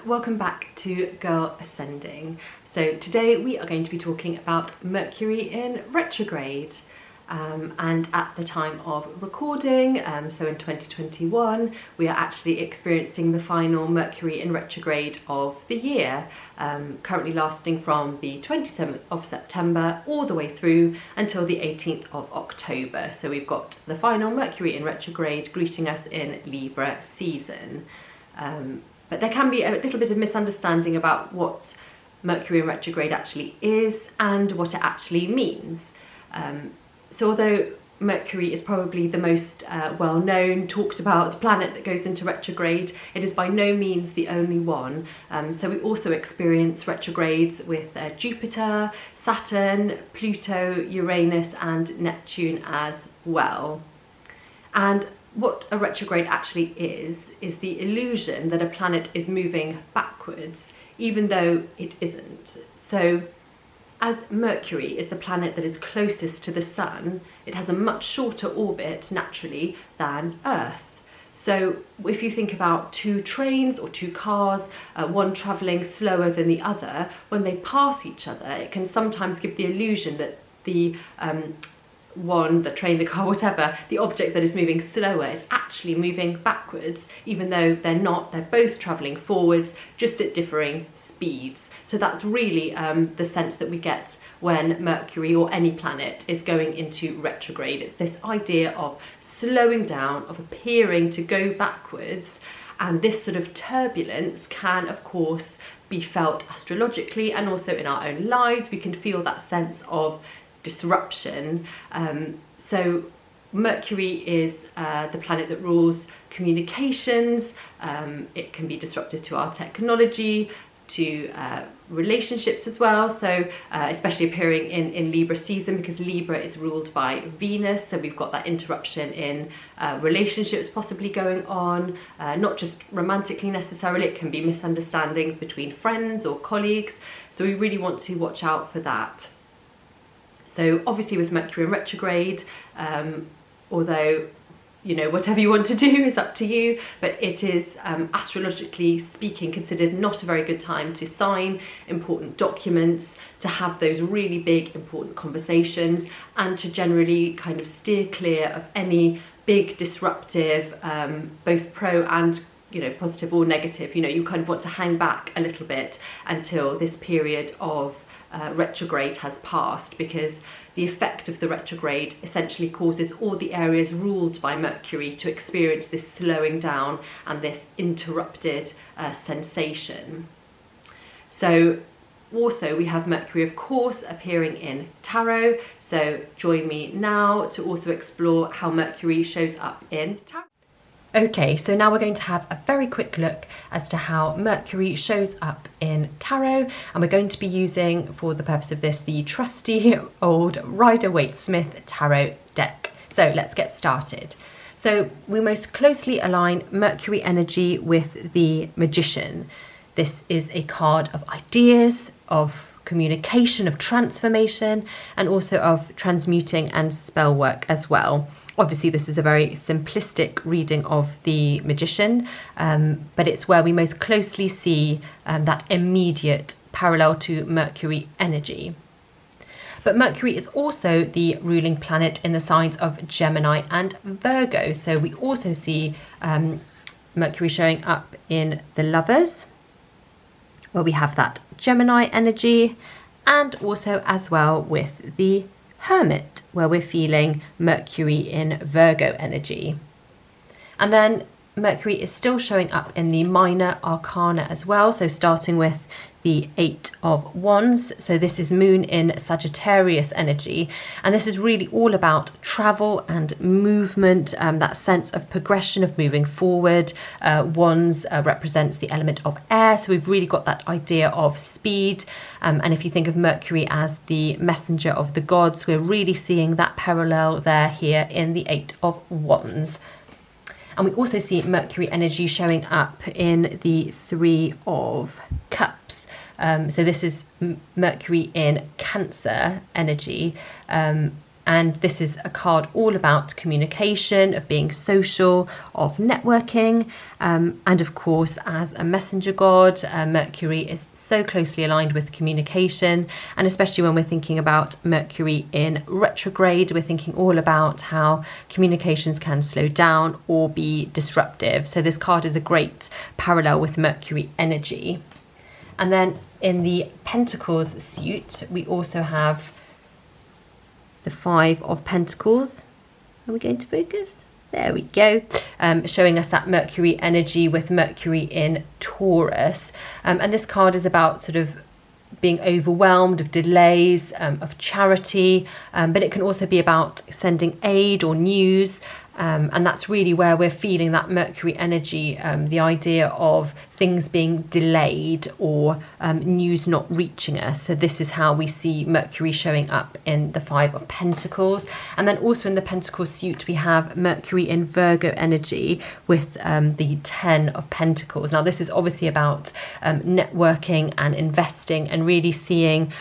welcome back to Girl Ascending. So today we are going to be talking about Mercury in retrograde, and at the time of recording, so in 2021, we are actually experiencing the final Mercury in retrograde of the year, currently lasting from the 27th of September all the way through until the 18th of October. So we've got the final Mercury in retrograde greeting us in Libra season. But there can be a little bit of misunderstanding about what Mercury in retrograde actually is and what it actually means. So although Mercury is probably the most well-known, talked about planet that goes into retrograde, it is by no means the only one. So we also experience retrogrades with Jupiter, Saturn, Pluto, Uranus and Neptune as well. And what a retrograde actually is the illusion that a planet is moving backwards, even though it isn't. So as Mercury is the planet that is closest to the Sun, it has a much shorter orbit naturally than Earth. So if you think about two trains or two cars, one travelling slower than the other, when they pass each other, it can sometimes give the illusion that the train, the car, whatever, the object that is moving slower is actually moving backwards, even though they're not. They're both travelling forwards, just at differing speeds. So that's really the sense that we get when Mercury or any planet is going into retrograde. It's this idea of slowing down, of appearing to go backwards, and this sort of turbulence can, of course, be felt astrologically and also in our own lives. We can feel that sense of disruption. So Mercury is the planet that rules communications. It can be disruptive to our technology, to relationships as well. So especially appearing in Libra season, because Libra is ruled by Venus. So we've got that interruption in relationships possibly going on, not just romantically necessarily. It can be misunderstandings between friends or colleagues. So we really want to watch out for that. So obviously with Mercury in retrograde, although, you know, whatever you want to do is up to you, but it is astrologically speaking considered not a very good time to sign important documents, to have those really big important conversations, and to generally kind of steer clear of any big disruptive, both pro and positive or negative. You kind of want to hang back a little bit until this period of retrograde has passed, because the effect of the retrograde essentially causes all the areas ruled by Mercury to experience this slowing down and this interrupted sensation. So also we have Mercury, of course, appearing in tarot. So join me now to also explore how Mercury shows up in tarot. Okay, so now we're going to have a very quick look as to how Mercury shows up in tarot, and we're going to be using, for the purpose of this, the trusty old Rider-Waite-Smith tarot deck. So let's get started. So we most closely align Mercury energy with the Magician. This is a card of ideas, of communication, of transformation, and also of transmuting and spell work as well. Obviously, this is a very simplistic reading of the Magician, but it's where we most closely see that immediate parallel to Mercury energy. But Mercury is also the ruling planet in the signs of Gemini and Virgo. So we also see Mercury showing up in the Lovers, where we have that Gemini energy, and also as well with the Hermit, where we're feeling Mercury in Virgo energy. And then Mercury is still showing up in the minor arcana as well, so starting with the Eight of Wands. So this is Moon in Sagittarius energy, and this is really all about travel and movement, that sense of progression, of moving forward. Wands represents the element of air, so we've really got that idea of speed, and if you think of Mercury as the messenger of the gods, we're really seeing that parallel there here in the Eight of Wands. And we also see Mercury energy showing up in the Three of Cups. So this is Mercury in Cancer energy. And this is a card all about communication, of being social, of networking. And of course, as a messenger god, Mercury is so closely aligned with communication. And especially when we're thinking about Mercury in retrograde, we're thinking all about how communications can slow down or be disruptive. So this card is a great parallel with Mercury energy. And then in the Pentacles suit, we also have the Five of Pentacles. Are we going to focus? There we go. Showing us that Mercury energy with Mercury in Taurus. And this card is about sort of being overwhelmed, of delays, of charity, but it can also be about sending aid or news. And that's really where we're feeling that Mercury energy, the idea of things being delayed or news not reaching us. So this is how we see Mercury showing up in the Five of Pentacles. And then also in the Pentacles suit, we have Mercury in Virgo energy with the Ten of Pentacles. Now this is obviously about networking and investing and really seeing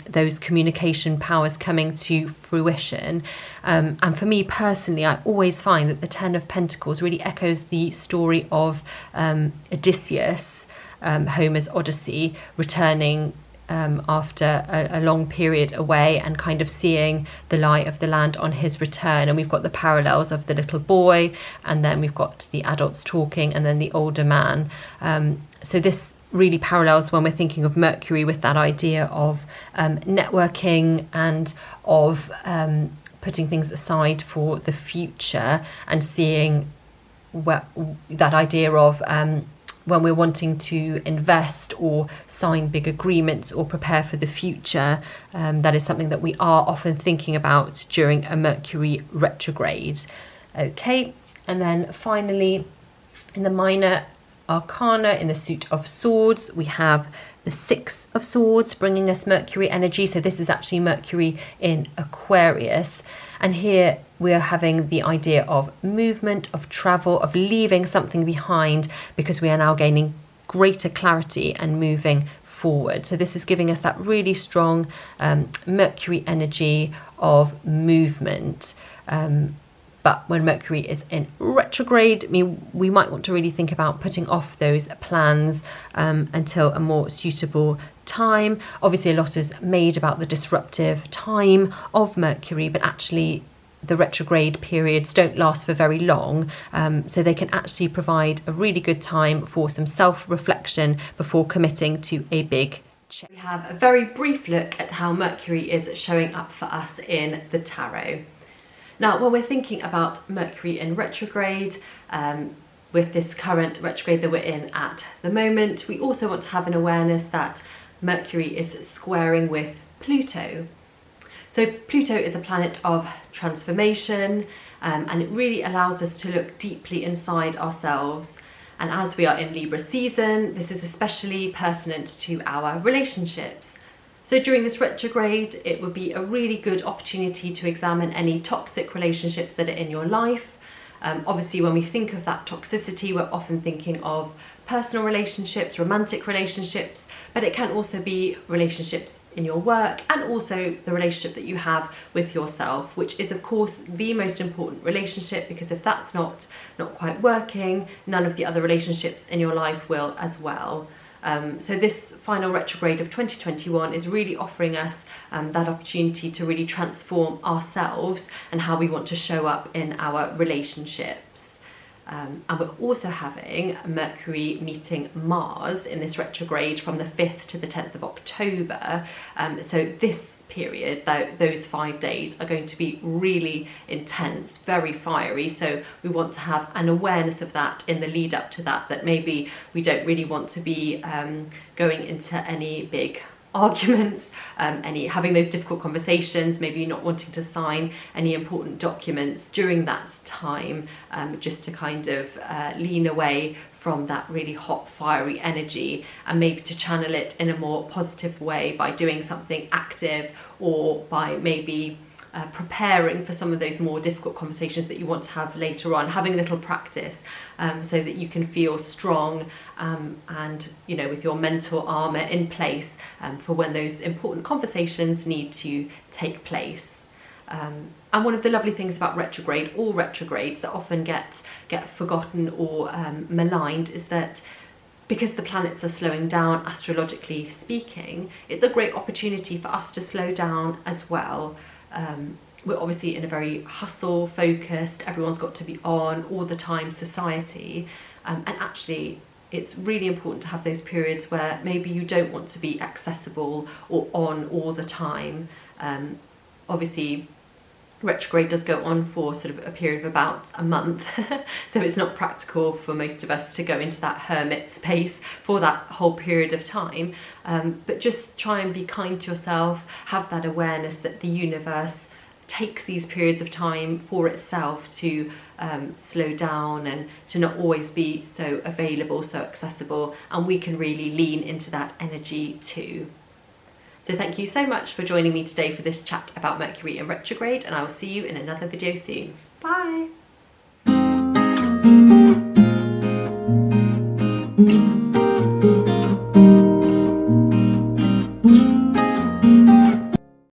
those communication powers coming to fruition. And for me personally, I always find that the Ten of Pentacles really echoes the story of Odysseus, Homer's Odyssey, returning after a long period away and kind of seeing the lie of the land on his return. And we've got the parallels of the little boy, and then we've got the adults talking, and then the older man. So this really parallels when we're thinking of Mercury with that idea of networking and of putting things aside for the future and seeing that idea of when we're wanting to invest or sign big agreements or prepare for the future, that is something that we are often thinking about during a Mercury retrograde. Okay, and then finally in the minor arcana, in the suit of swords, we have the Six of Swords bringing us Mercury energy. So this is actually Mercury in Aquarius. And here we're having the idea of movement, of travel, of leaving something behind because we are now gaining greater clarity and moving forward. So this is giving us that really strong Mercury energy of movement. But when Mercury is in retrograde, we might want to really think about putting off those plans until a more suitable time. Obviously, a lot is made about the disruptive time of Mercury, but actually the retrograde periods don't last for very long. So they can actually provide a really good time for some self-reflection before committing to a big change. We have a very brief look at how Mercury is showing up for us in the tarot. Now, when we're thinking about Mercury in retrograde, with this current retrograde that we're in at the moment, we also want to have an awareness that Mercury is squaring with Pluto. So Pluto is a planet of transformation, and it really allows us to look deeply inside ourselves. And as we are in Libra season, this is especially pertinent to our relationships. So during this retrograde, it would be a really good opportunity to examine any toxic relationships that are in your life. Obviously, when we think of that toxicity, we're often thinking of personal relationships, romantic relationships, but it can also be relationships in your work and also the relationship that you have with yourself, which is of course the most important relationship, because if that's not quite working, none of the other relationships in your life will as well. So this final retrograde of 2021 is really offering us that opportunity to really transform ourselves and how we want to show up in our relationships. And we're also having Mercury meeting Mars in this retrograde from the 5th to the 10th of October. So this period, those 5 days, are going to be really intense, very fiery. So we want to have an awareness of that in the lead up to that maybe we don't really want to be going into any big arguments, having those difficult conversations, maybe not wanting to sign any important documents during that time, just to kind of lean away from that really hot, fiery energy, and maybe to channel it in a more positive way by doing something active, or by maybe preparing for some of those more difficult conversations that you want to have later on, having a little practice, so that you can feel strong and, you know, with your mental armour in place for when those important conversations need to take place. And one of the lovely things about retrograde, or retrogrades that often get forgotten or maligned, is that because the planets are slowing down, astrologically speaking, it's a great opportunity for us to slow down as well. We're obviously in a very hustle focused, everyone's got to be on all the time society, and actually it's really important to have those periods where maybe you don't want to be accessible or on all the time. Obviously retrograde does go on for sort of a period of about a month, so it's not practical for most of us to go into that hermit space for that whole period of time, but just try and be kind to yourself, have that awareness that the universe takes these periods of time for itself to slow down and to not always be so available, so accessible, and we can really lean into that energy too. So thank you so much for joining me today for this chat about Mercury in retrograde, and I will see you in another video soon. Bye!